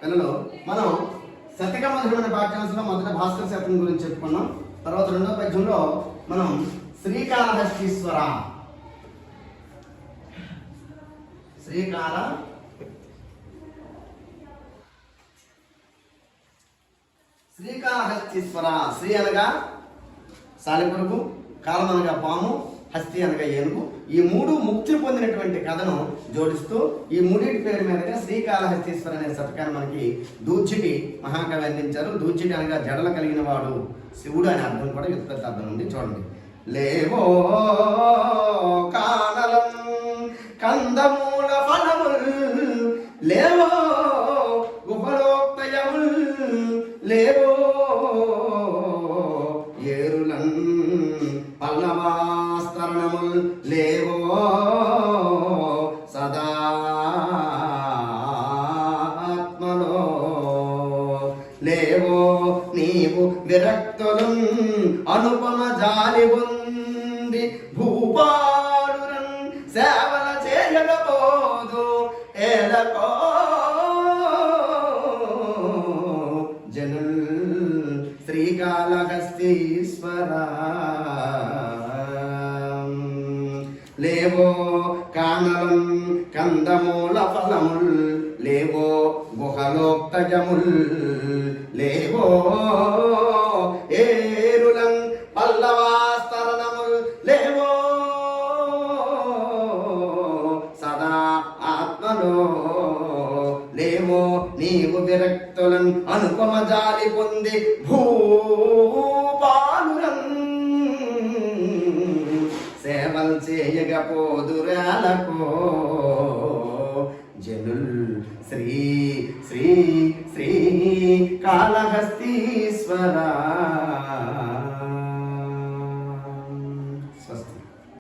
పిల్లలు మనం శతక మధురమైన పాఠ్యాంశంలో మొదట భాస్కర శతకం గురించి చెప్పుకున్నాం. తర్వాత రెండో పద్యంలో మనం శ్రీకాళహస్తీశ్వర శ్రీకాళహస్తీశ్వర శ్రీ అనగా సాలెపురుగు, కాలం అనగా పాము, హస్తి అనగా ఏనుగు. ఈ మూడు ముక్తి పొందినటువంటి కథను జోడిస్తూ ఈ మూడింటి పేరు మీదుగా శ్రీకాళహస్తీశ్వర అనే శతకాన్ని మనకి దూచిటి మహాకవి అందించారు. దూచిటి అనగా జడలు కలిగిన వాడు శివుడు అనే అర్థం కూడా వ్యుత్పత్తి అర్థం ఉంది. చూడండి. లేవో కానలం కందమూల ఫలముల్ లేవో గుహలోక్తయముల్ లేవో ఏరులన్ పల్లవాస్తరణముల్ లేవో సదా ఆత్మలో లేవో నీవు విరక్తులు అనుపమ జాలి పొంది భూపాలురన్ సేవల చేయకపోదు ఏలకో జనుల్ శ్రీకాళహస్తీశ్వర లేవో కానలం కందమూల ఫలముల్ లేవో గుహలోక్తజముల్ లేవో ఏరులం పల్లవాస్తరణముల్ లేవో సదా ఆత్మలో లేవో నీవు విరక్తులను అనుపమ జాలి పొంది భూపాలురన్ సేవల్ చేయకపోదురాలకో జనుల్ శ్రీ శ్రీ శ్రీ కాళహస్తీశ్వర.